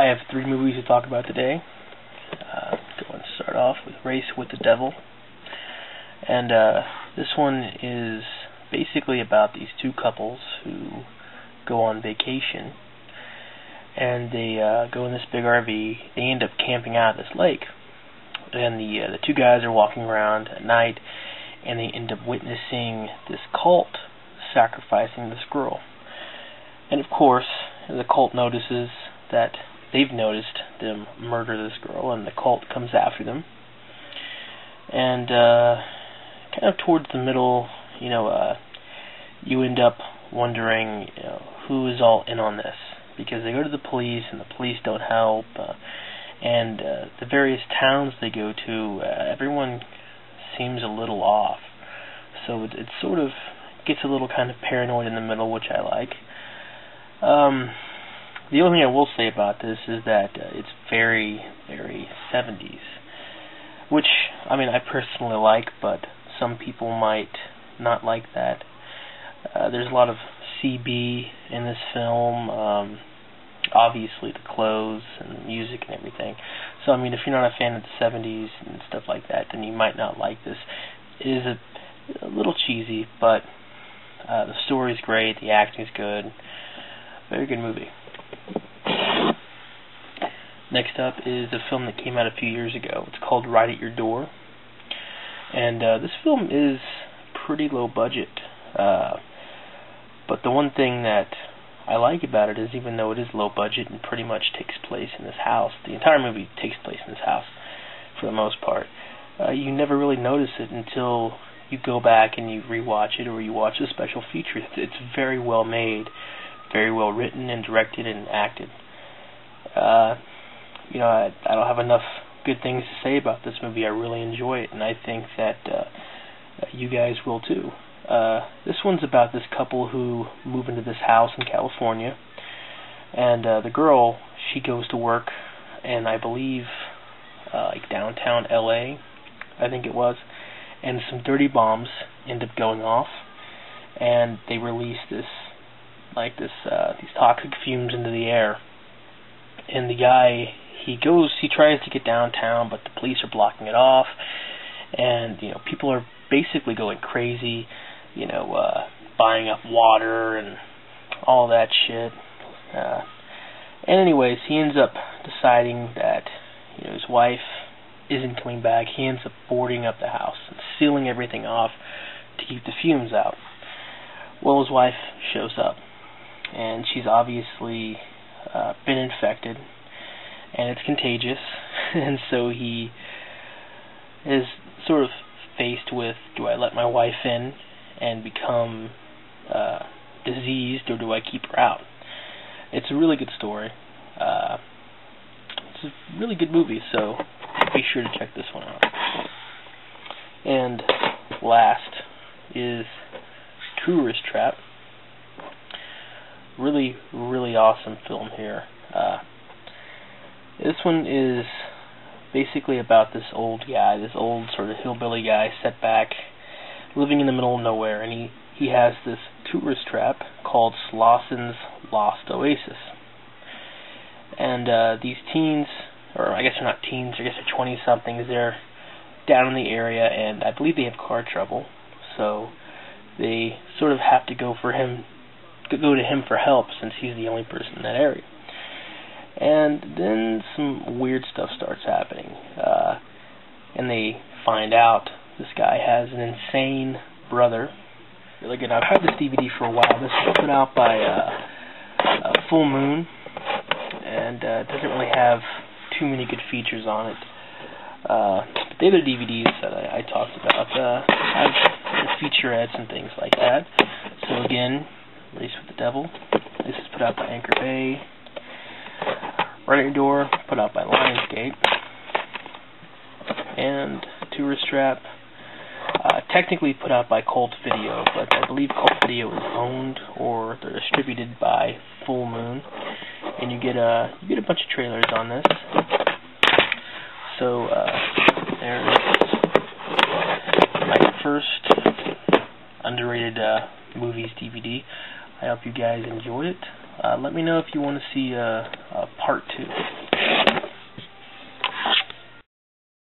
I have 3 movies to talk about today. Going to start off with Race with the Devil. And this one is basically about these 2 couples who go on vacation. And they go in this big RV. They end up camping out at this lake. And the 2 guys are walking around at night, and they end up witnessing this cult sacrificing this girl. And of course, the cult notices that they've noticed them murder this girl, and the cult comes after them. And kind of towards the middle, you end up wondering, who is all in on this, because they go to the police, and the police don't help. And the various towns they go to, everyone seems a little off. So it sort of gets a little kind of paranoid in the middle, which I like. The only thing I will say about this is that it's very, very 70s, which, I personally like, but some people might not like that. There's a lot of CB in this film, obviously the clothes and the music and everything. So, if you're not a fan of the 70s and stuff like that, then you might not like this. It is a little cheesy, but the story's great, the acting's good. Very good movie. Next up is a film that came out a few years ago. It's called Right at Your Door. And this film is pretty low budget. But the one thing that I like about it is, even though it is low budget and pretty much takes place in this house, the entire movie takes place in this house for the most part, you never really notice it until you go back and you rewatch it, or you watch the special features. It's very well made, very well written and directed and acted. I don't have enough good things to say about this movie. I really enjoy it, and I think that you guys will too. This one's about this couple who move into this house in California, and the girl, she goes to work in, I believe, like downtown LA, I think it was, and some dirty bombs end up going off, and they release these toxic fumes into the air. And the guy, he tries to get downtown, but the police are blocking it off, and people are basically going crazy, buying up water and all that shit. And anyways, he ends up deciding that his wife isn't coming back. He ends up boarding up the house and sealing everything off to keep the fumes out. Well, his wife shows up, and she's obviously been infected, and it's contagious. And so he is sort of faced with, do I let my wife in and become diseased, or do I keep her out? It's a really good story. It's a really good movie, so be sure to check this one out. And last is Tourist Trap. Really, really awesome film here. This one is basically about this old guy, this old sort of hillbilly guy, set back, living in the middle of nowhere, and he has this tourist trap called Slausen's Lost Oasis. And these teens, or I guess they're not teens, I guess they're 20-somethings, they're down in the area, and I believe they have car trouble, so they sort of have to go to him for help, since he's the only person in that area. And then some weird stuff starts happening, and they find out this guy has an insane brother. Really good. I've had this DVD for a while. This was put out by Full Moon, and it doesn't really have too many good features on it. But the other DVDs that I talked about have featurettes and things like that. So again, Race with the Devil. This is put out by Anchor Bay. Right at Your Door, put out by Lionsgate. And Tourist Trap, technically put out by Cult Video, but I believe Cult Video is owned or they're distributed by Full Moon. And you get a bunch of trailers on this. So there is my first underrated movies DVD. I hope you guys enjoyed it. Let me know if you want to see a part 2.